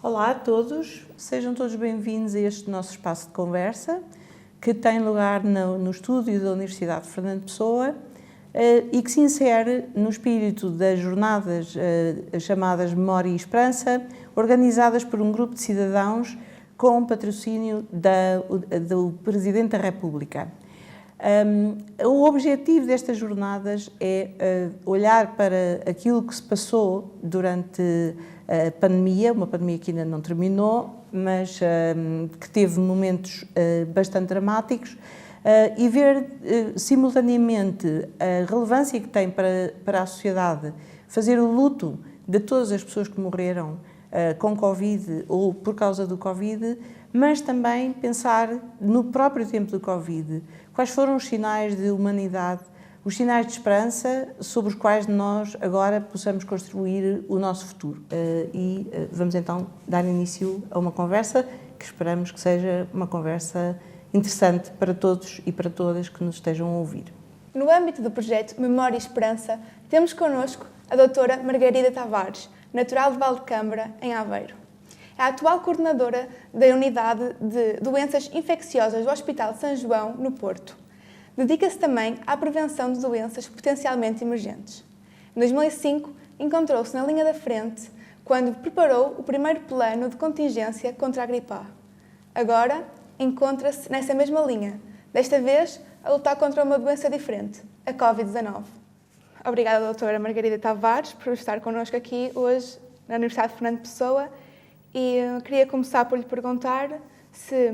Olá a todos, sejam todos bem-vindos a este nosso espaço de conversa, que tem lugar no estúdio da Universidade de Fernando Pessoa e que se insere no espírito das jornadas chamadas Memória e Esperança, organizadas por um grupo de cidadãos com patrocínio do Presidente da República. O objetivo destas jornadas é olhar para aquilo que se passou durante a pandemia, uma pandemia que ainda não terminou, mas que teve momentos bastante dramáticos, e ver simultaneamente a relevância que tem para a sociedade fazer o luto de todas as pessoas que morreram com Covid ou por causa do Covid, mas também pensar no próprio tempo do Covid, quais foram os sinais de humanidade, os sinais de esperança sobre os quais nós agora possamos construir o nosso futuro. Vamos então dar início a uma conversa que esperamos que seja uma conversa interessante para todos e para todas que nos estejam a ouvir. No âmbito do projeto Memória e Esperança, temos connosco a doutora Margarida Tavares, natural de Valdecâmara, em Aveiro. É a atual coordenadora da Unidade de Doenças Infecciosas do Hospital de São João, no Porto. Dedica-se também à prevenção de doenças potencialmente emergentes. Em 2005, encontrou-se na linha da frente quando preparou o primeiro plano de contingência contra a gripe A. Agora, encontra-se nessa mesma linha, desta vez a lutar contra uma doença diferente, a Covid-19. Obrigada, doutora Margarida Tavares, por estar connosco aqui hoje na Universidade de Fernando Pessoa. E queria começar por lhe perguntar se,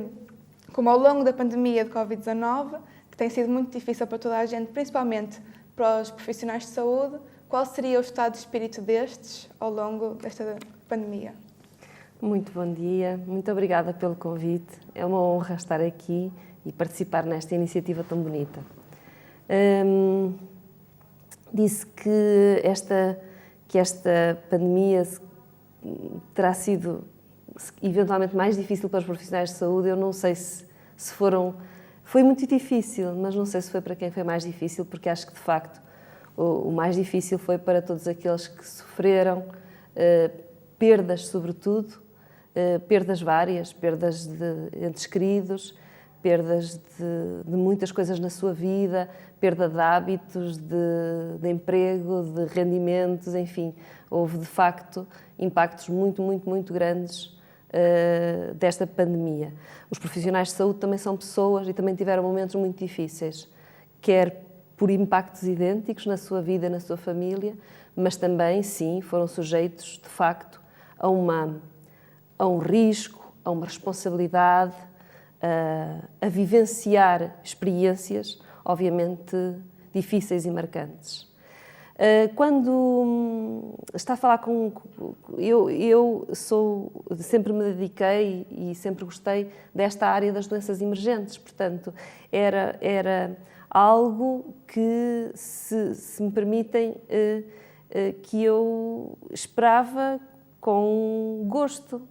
como ao longo da pandemia de Covid-19, que tem sido muito difícil para toda a gente, principalmente para os profissionais de saúde, qual seria o estado de espírito destes ao longo desta pandemia? Muito bom dia, muito obrigada pelo convite. É uma honra estar aqui e participar nesta iniciativa tão bonita. Disse que esta pandemia terá sido eventualmente mais difícil para os profissionais de saúde. Eu não sei se foram... Foi muito difícil, mas não sei se foi para quem foi mais difícil, porque acho que, de facto, o mais difícil foi para todos aqueles que sofreram perdas, sobretudo, perdas várias, perdas de entes queridos, perdas de muitas coisas na sua vida, perda de hábitos, de emprego, de rendimentos, enfim. Houve, de facto, impactos muito, muito, muito grandes desta pandemia. Os profissionais de saúde também são pessoas e também tiveram momentos muito difíceis, quer por impactos idênticos na sua vida e na sua família, mas também, sim, foram sujeitos, de facto, a um risco, a uma responsabilidade, a vivenciar experiências, obviamente, difíceis e marcantes. Quando está a falar com... Eu sempre me dediquei e sempre gostei desta área das doenças emergentes, portanto, era algo que, se me permitem, que eu esperava com gosto.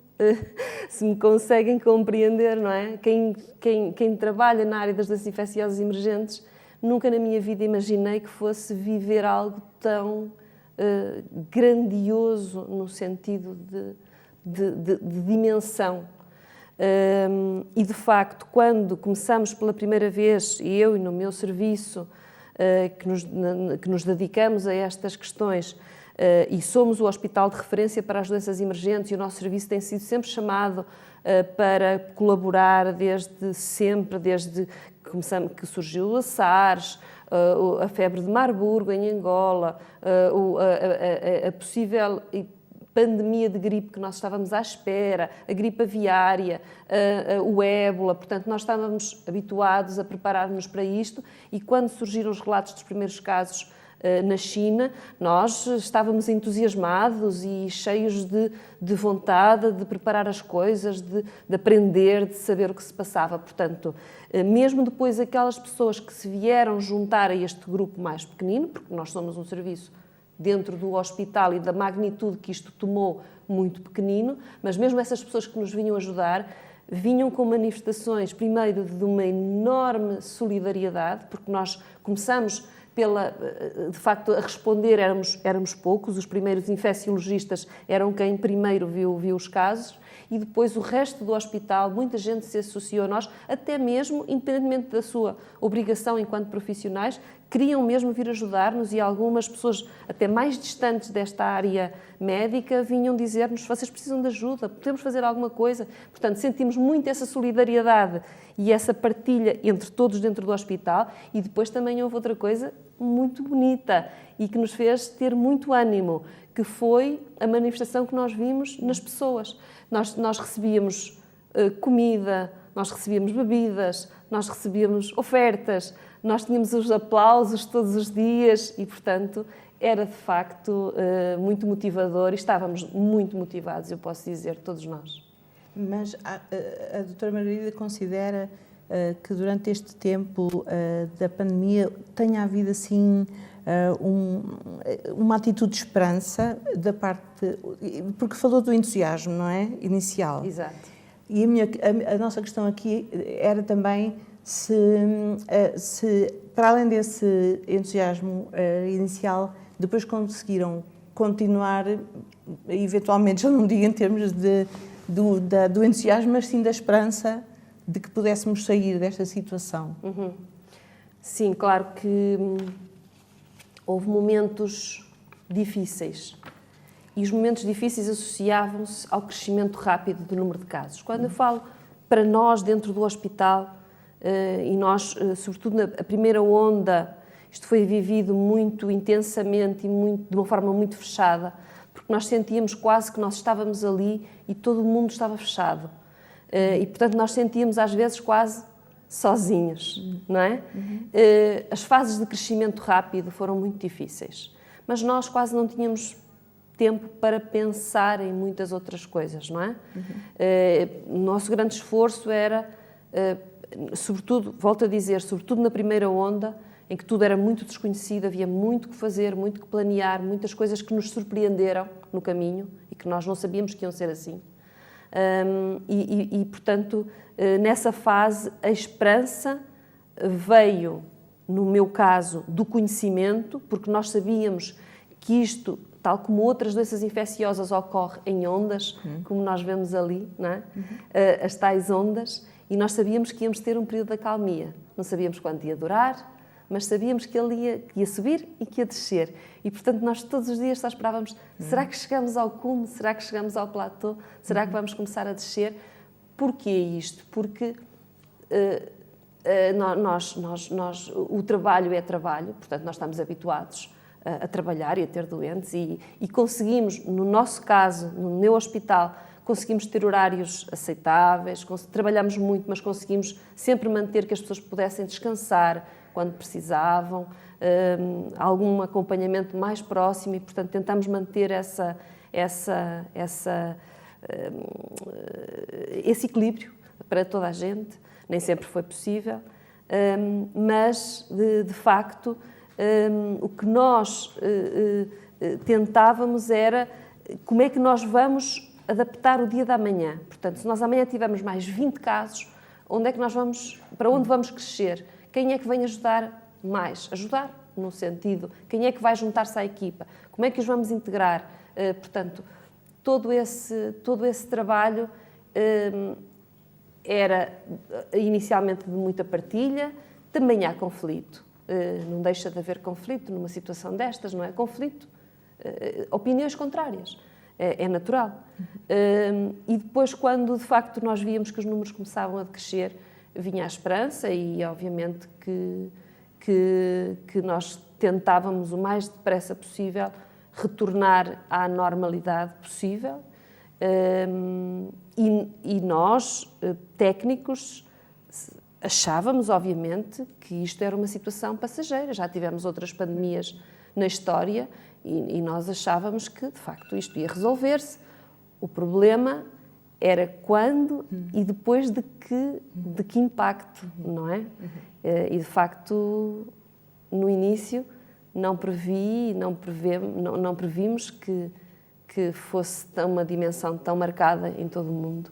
Se me conseguem compreender, não é? Quem trabalha na área das doenças infecciosas emergentes, nunca na minha vida imaginei que fosse viver algo tão grandioso no sentido de dimensão. E, de facto, quando começamos pela primeira vez, eu e no meu serviço, que nos dedicamos a estas questões, e somos o hospital de referência para as doenças emergentes e o nosso serviço tem sido sempre chamado para colaborar desde sempre, desde que surgiu a SARS, a febre de Marburgo em Angola, a possível pandemia de gripe que nós estávamos à espera, a gripe aviária, o ébola. Portanto, nós estávamos habituados a preparar-nos para isto e quando surgiram os relatos dos primeiros casos na China, nós estávamos entusiasmados e cheios de vontade de preparar as coisas, de aprender, de saber o que se passava. Portanto, mesmo depois aquelas pessoas que se vieram juntar a este grupo mais pequenino, porque nós somos um serviço dentro do hospital e da magnitude que isto tomou muito pequenino, mas mesmo essas pessoas que nos vinham ajudar, vinham com manifestações, primeiro, de uma enorme solidariedade, porque nós começamos de facto, a responder éramos poucos. Os primeiros infecciologistas eram quem primeiro viu os casos, e depois o resto do hospital, muita gente se associou a nós, até mesmo, independentemente da sua obrigação enquanto profissionais, queriam mesmo vir ajudar-nos, e algumas pessoas até mais distantes desta área médica vinham dizer-nos: vocês precisam de ajuda, podemos fazer alguma coisa. Portanto, sentimos muito essa solidariedade e essa partilha entre todos dentro do hospital. E depois também houve outra coisa muito bonita e que nos fez ter muito ânimo, que foi a manifestação que nós vimos nas pessoas. Nós recebíamos comida, nós recebíamos bebidas, nós recebíamos ofertas, nós tínhamos os aplausos todos os dias e, portanto, era de facto muito motivador, e estávamos muito motivados, eu posso dizer, todos nós. Mas a doutora Margarida considera que durante este tempo da pandemia tenha havido assim uma atitude de esperança da parte, porque falou do entusiasmo, não é? Inicial. Exato. E a nossa questão aqui era também se para além desse entusiasmo inicial, depois conseguiram continuar, eventualmente, já não digo em termos do entusiasmo, mas sim da esperança de que pudéssemos sair desta situação. Uhum. Sim, claro que houve momentos difíceis, e os momentos difíceis associavam-se ao crescimento rápido do número de casos. Quando eu falo para nós dentro do hospital, e nós, sobretudo na primeira onda, isto foi vivido muito intensamente e de uma forma muito fechada, porque nós sentíamos quase que nós estávamos ali e todo o mundo estava fechado. E, portanto, nós sentíamos às vezes quase sozinhos, não é? As fases de crescimento rápido foram muito difíceis, mas nós quase não tínhamos tempo para pensar em muitas outras coisas, não é? O nosso grande esforço era, sobretudo, volto a dizer, sobretudo na primeira onda, em que tudo era muito desconhecido, havia muito que fazer, muito que planear, muitas coisas que nos surpreenderam no caminho e que nós não sabíamos que iam ser assim. Portanto, nessa fase, a esperança veio, no meu caso, do conhecimento, porque nós sabíamos que isto, tal como outras doenças infecciosas, ocorre em ondas, como nós vemos ali, não é? As tais ondas, e nós sabíamos que íamos ter um período de acalmia. Não sabíamos quanto ia durar, mas sabíamos que ele ia subir e que ia descer. E, portanto, nós todos os dias só esperávamos: será que chegamos ao cume? Será que chegamos ao platô? Será que vamos começar a descer? Porquê isto? Porque o trabalho é trabalho, portanto, nós estamos habituados a trabalhar e a ter doentes e conseguimos, no nosso caso, no meu hospital, conseguimos ter horários aceitáveis, trabalhamos muito, mas conseguimos sempre manter que as pessoas pudessem descansar quando precisavam, algum acompanhamento mais próximo, e, portanto, tentamos manter esse equilíbrio para toda a gente. Nem sempre foi possível, mas, de facto, o que nós tentávamos era como é que nós vamos adaptar o dia da manhã. Portanto, se nós amanhã tivermos mais 20 casos, para onde vamos crescer? Quem é que vem ajudar mais? Ajudar no sentido, quem é que vai juntar-se à equipa? Como é que os vamos integrar? Portanto, todo esse trabalho era inicialmente de muita partilha. Também há conflito. Não deixa de haver conflito numa situação destas, não é? Conflito, opiniões contrárias. É natural. E depois, quando de facto nós víamos que os números começavam a crescer, vinha a esperança e, obviamente, que nós tentávamos o mais depressa possível retornar à normalidade possível. E nós, técnicos, achávamos, obviamente, que isto era uma situação passageira. Já tivemos outras pandemias na história e nós achávamos que, de facto, isto ia resolver-se. O problema era quando e depois de que impacto, não é? E, de facto, no início não previmos que fosse uma dimensão tão marcada em todo o mundo.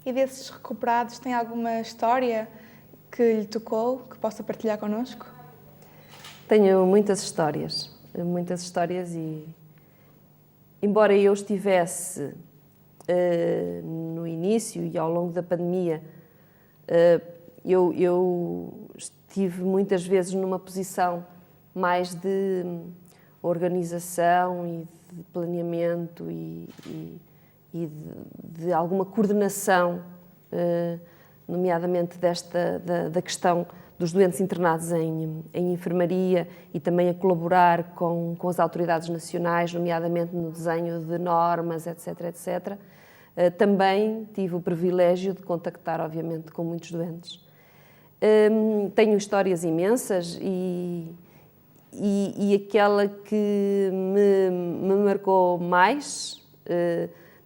E desses recuperados, tem alguma história que lhe tocou, que possa partilhar connosco? Tenho muitas histórias e, embora eu estivesse no início e ao longo da pandemia, eu estive muitas vezes numa posição mais de organização e de planeamento e de alguma coordenação, nomeadamente da questão dos doentes internados em enfermaria e também a colaborar com as autoridades nacionais, nomeadamente no desenho de normas, etc, etc. Também tive o privilégio de contactar, obviamente, com muitos doentes. Tenho histórias imensas e aquela que me marcou mais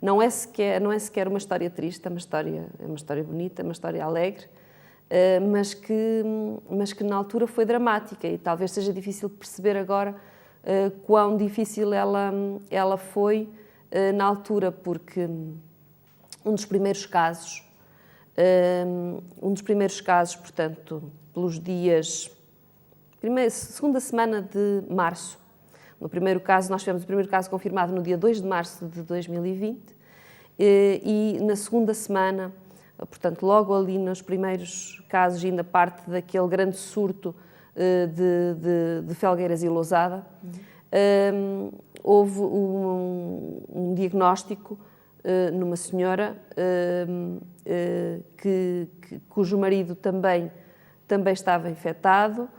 não é sequer uma história triste, é uma história bonita, é uma história alegre, mas que na altura foi dramática e talvez seja difícil perceber agora quão difícil ela foi na altura, porque um dos primeiros casos, portanto, pelos dias... segunda semana de março. No primeiro caso, nós tivemos o primeiro caso confirmado no dia 2 de março de 2020 e na segunda semana, portanto, logo ali nos primeiros casos, ainda parte daquele grande surto de Felgueiras e Lousada, houve um diagnóstico numa senhora cujo marido também estava infectado.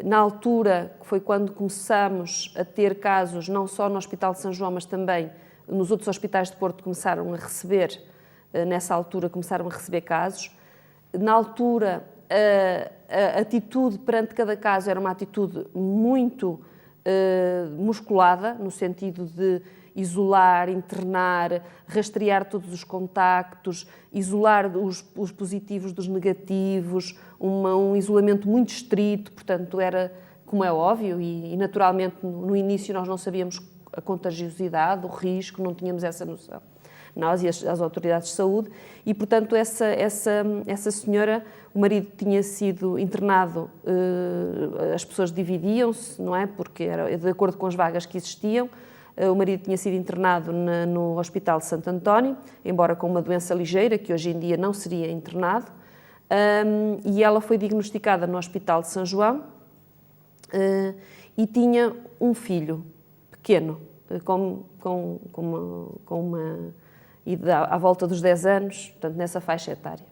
Na altura, que foi quando começamos a ter casos, não só no Hospital de São João, mas também nos outros hospitais de Porto começaram a receber, nessa altura começaram a receber casos. Na altura, a atitude perante cada caso era uma atitude muito musculada, no sentido de isolar, internar, rastrear todos os contactos, isolar os positivos dos negativos, um isolamento muito estrito, portanto era, como é óbvio, e naturalmente no início nós não sabíamos a contagiosidade, o risco, não tínhamos essa noção, nós e as autoridades de saúde, e portanto essa senhora, o marido tinha sido internado, as pessoas dividiam-se, não é, porque era de acordo com as vagas que existiam. O marido tinha sido internado no Hospital de Santo António, embora com uma doença ligeira, que hoje em dia não seria internado, e ela foi diagnosticada no Hospital de São João e tinha um filho pequeno, com uma idade à volta dos 10 anos, portanto, nessa faixa etária.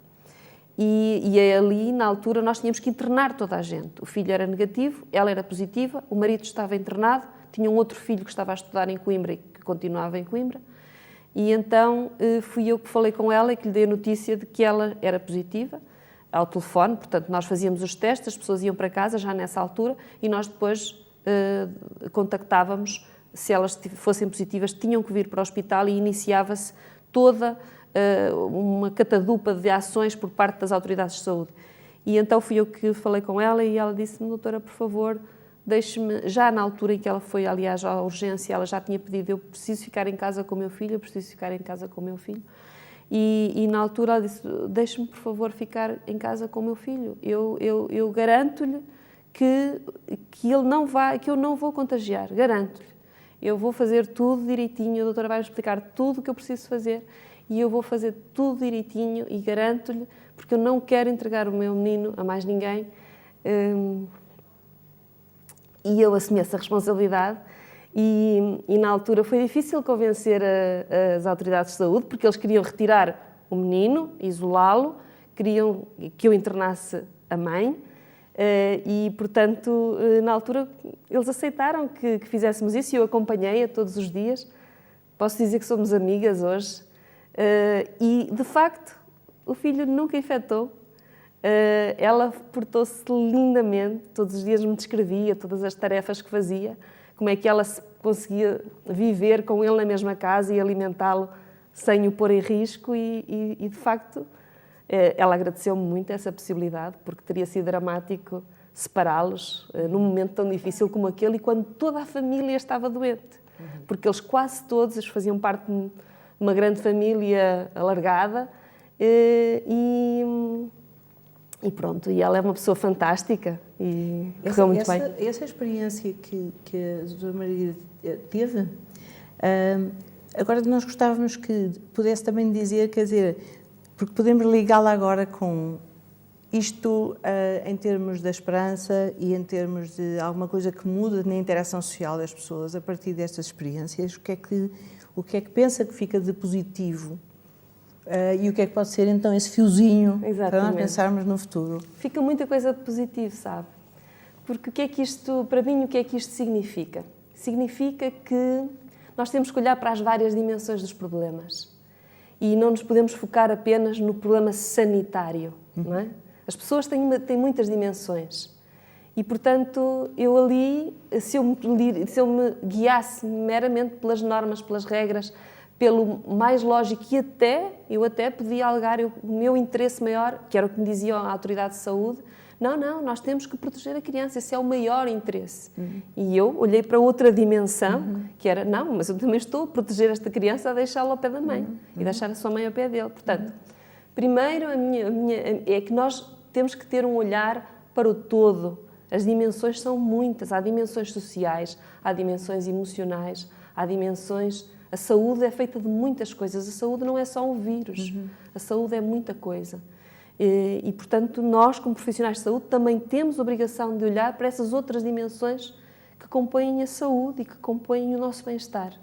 E ali, na altura, nós tínhamos que internar toda a gente. O filho era negativo, ela era positiva, o marido estava internado, tinha um outro filho que estava a estudar em Coimbra e que continuava em Coimbra, e então fui eu que falei com ela e que lhe dei a notícia de que ela era positiva, ao telefone, portanto nós fazíamos os testes, as pessoas iam para casa já nessa altura e nós depois contactávamos, se elas fossem positivas, tinham que vir para o hospital e iniciava-se toda uma catadupa de ações por parte das autoridades de saúde. E então fui eu que falei com ela e ela disse-me: doutora, por favor, deixe-me, já na altura em que ela foi, aliás, à urgência, ela já tinha pedido: eu preciso ficar em casa com o meu filho, eu preciso ficar em casa com o meu filho. E na altura ela disse: deixe-me, por favor, ficar em casa com o meu filho. Eu garanto-lhe que ele não vai, que eu não vou contagiar, garanto-lhe. Eu vou fazer tudo direitinho, a doutora vai-me explicar tudo o que eu preciso fazer e eu vou fazer tudo direitinho e garanto-lhe, porque eu não quero entregar o meu menino a mais ninguém. E eu assumi essa responsabilidade e na altura foi difícil convencer as autoridades de saúde, porque eles queriam retirar o menino, isolá-lo, queriam que eu internasse a mãe e, portanto, na altura eles aceitaram que fizéssemos isso e eu acompanhei-a todos os dias. Posso dizer que somos amigas hoje e, de facto, o filho nunca infectou. Ela portou-se lindamente, todos os dias me descrevia todas as tarefas que fazia, como é que ela conseguia viver com ele na mesma casa e alimentá-lo sem o pôr em risco e de facto, ela agradeceu-me muito essa possibilidade, porque teria sido dramático separá-los num momento tão difícil como aquele e quando toda a família estava doente, porque eles quase todos faziam parte de uma grande família alargada e E pronto, e ela é uma pessoa fantástica e correu muito bem. Essa experiência que a doutora Margarida teve, agora nós gostávamos que pudesse também dizer, quer dizer, porque podemos ligá-la agora com isto em termos da esperança e em termos de alguma coisa que muda na interação social das pessoas a partir destas experiências, o que é que pensa que fica de positivo e o que é que pode ser então esse fiozinho para nós pensarmos no futuro? Fica muita coisa de positivo, sabe? Porque o que é que isto, para mim, o que é que isto significa? Significa que nós temos que olhar para as várias dimensões dos problemas e não nos podemos focar apenas no problema sanitário, não é? As pessoas têm muitas dimensões e, portanto, eu ali, se eu me guiasse meramente pelas normas, pelas regras, pelo mais lógico e eu até podia alegar o meu interesse maior, que era o que me dizia a autoridade de saúde, não, nós temos que proteger a criança, esse é o maior interesse. E eu olhei para outra dimensão, que era, não, mas eu também estou a proteger esta criança a deixá-la ao pé da mãe e deixar a sua mãe ao pé dele. Portanto, primeiro, é que nós temos que ter um olhar para o todo. As dimensões são muitas, há dimensões sociais, há dimensões emocionais, há dimensões... A saúde é feita de muitas coisas, a saúde não é só um vírus, a saúde é muita coisa. E, portanto, nós, como profissionais de saúde, também temos a obrigação de olhar para essas outras dimensões que compõem a saúde e que compõem o nosso bem-estar.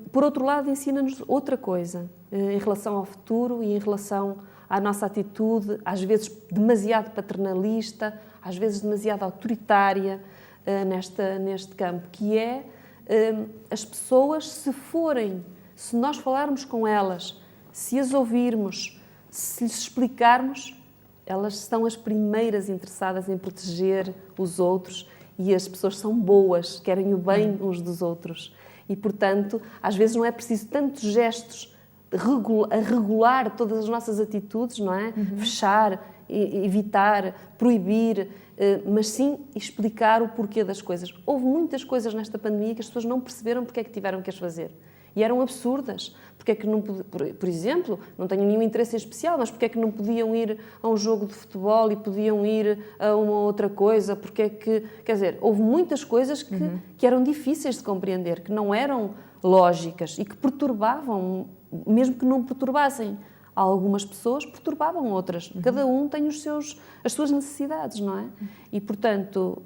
Por outro lado, ensina-nos outra coisa, em relação ao futuro e em relação à nossa atitude, às vezes demasiado paternalista, às vezes demasiado autoritária neste campo, que é as pessoas, se nós falarmos com elas, se as ouvirmos, se lhes explicarmos, elas são as primeiras interessadas em proteger os outros e as pessoas são boas, querem o bem uns dos outros. E, portanto, às vezes não é preciso tantos gestos a regular todas as nossas atitudes, não é? Fechar, evitar, proibir, mas sim explicar o porquê das coisas. Houve muitas coisas nesta pandemia que as pessoas não perceberam porque é que tiveram que as fazer. E eram absurdas. Porque é que não, por exemplo, não tenho nenhum interesse em especial, mas porque é que não podiam ir a um jogo de futebol e podiam ir a uma outra coisa? Porque é que, quer dizer, houve muitas coisas que eram difíceis de compreender, que não eram lógicas e que perturbavam, mesmo que não perturbassem algumas pessoas, perturbavam outras. Cada um tem as suas necessidades, não é? E, portanto,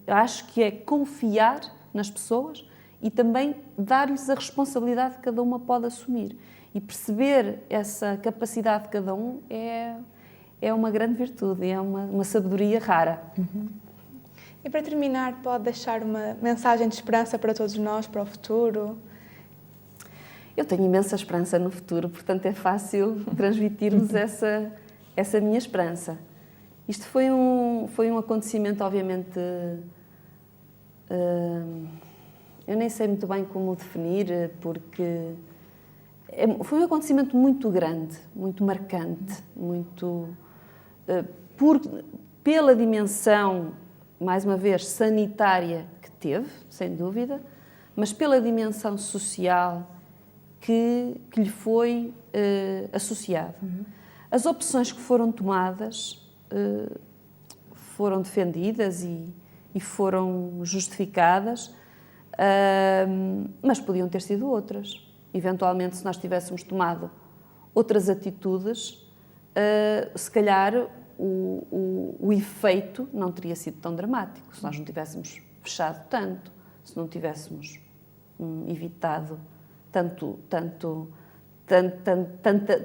acho que é confiar nas pessoas e também dar-lhes a responsabilidade que cada uma pode assumir. E perceber essa capacidade de cada um é uma grande virtude, é uma sabedoria rara. E para terminar, pode deixar uma mensagem de esperança para todos nós, para o futuro? Eu tenho imensa esperança no futuro, portanto é fácil transmitir-vos essa minha esperança. Isto foi um acontecimento, obviamente, eu nem sei muito bem como definir, porque foi um acontecimento muito grande, muito marcante, pela dimensão, mais uma vez, sanitária que teve, sem dúvida, mas pela dimensão social que lhe foi associada. As opções que foram tomadas foram defendidas e foram justificadas, mas podiam ter sido outras. Eventualmente, se nós tivéssemos tomado outras atitudes, se calhar o efeito não teria sido tão dramático. Se nós não tivéssemos fechado tanto, se não tivéssemos evitado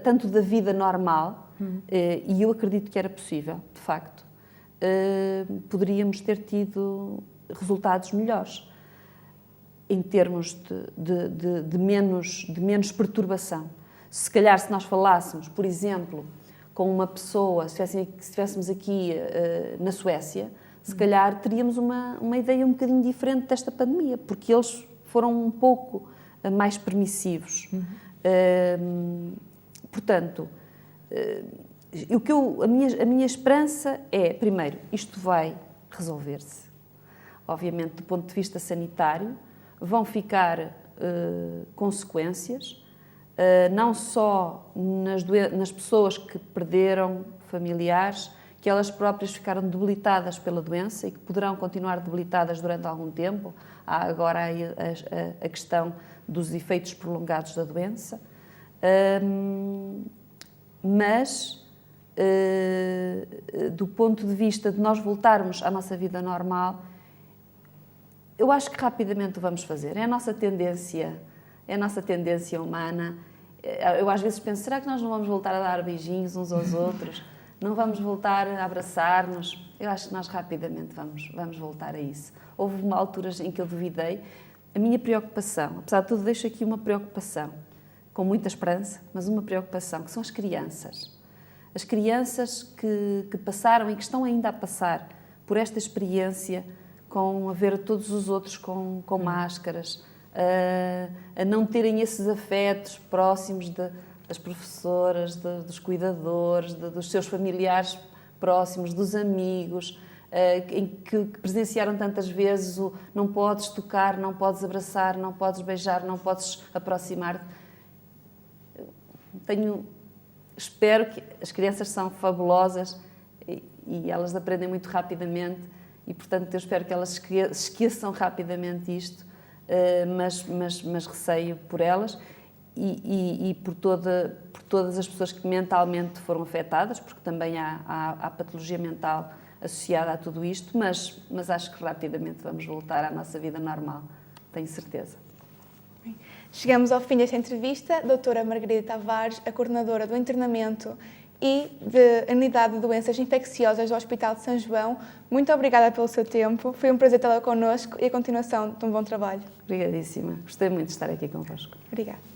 tanto da vida normal, e eu acredito que era possível, de facto, poderíamos ter tido resultados melhores em termos de menos perturbação. Se calhar, se nós falássemos, por exemplo, com uma pessoa, se estivéssemos aqui na Suécia, se calhar teríamos uma ideia um bocadinho diferente desta pandemia, porque eles foram um pouco mais permissivos. Portanto, a minha esperança é, primeiro, isto vai resolver-se. Obviamente, do ponto de vista sanitário, vão ficar consequências, não só nas pessoas que perderam familiares, que elas próprias ficaram debilitadas pela doença e que poderão continuar debilitadas durante algum tempo. Há agora aí a questão dos efeitos prolongados da doença. Mas, do ponto de vista de nós voltarmos à nossa vida normal, eu acho que rapidamente o vamos fazer. É a nossa tendência humana. Eu às vezes penso, será que nós não vamos voltar a dar beijinhos uns aos outros? Não vamos voltar a abraçar-nos? Eu acho que nós rapidamente vamos voltar a isso. Houve alturas em que eu duvidei. A minha preocupação, apesar de tudo, deixo aqui uma preocupação, com muita esperança, mas uma preocupação, que são as crianças. As crianças que passaram e que estão ainda a passar por esta experiência, com a ver todos os outros com máscaras, a não terem esses afetos próximos das professoras, dos cuidadores, dos seus familiares próximos, dos amigos, em que presenciaram tantas vezes o não podes tocar, não podes abraçar, não podes beijar, não podes aproximar. Espero que as crianças são fabulosas e elas aprendem muito rapidamente e, portanto, eu espero que elas esqueçam rapidamente isto, mas receio por elas e por todas as pessoas que mentalmente foram afetadas, porque também há patologia mental associada a tudo isto, mas acho que rapidamente vamos voltar à nossa vida normal, tenho certeza. Chegamos ao fim desta entrevista. Doutora Margarida Tavares, a coordenadora do internamento e da Unidade de Doenças Infecciosas do Hospital de São João, muito obrigada pelo seu tempo. Foi um prazer tê-la connosco e a continuação de um bom trabalho. Obrigadíssima. Gostei muito de estar aqui convosco. Obrigada.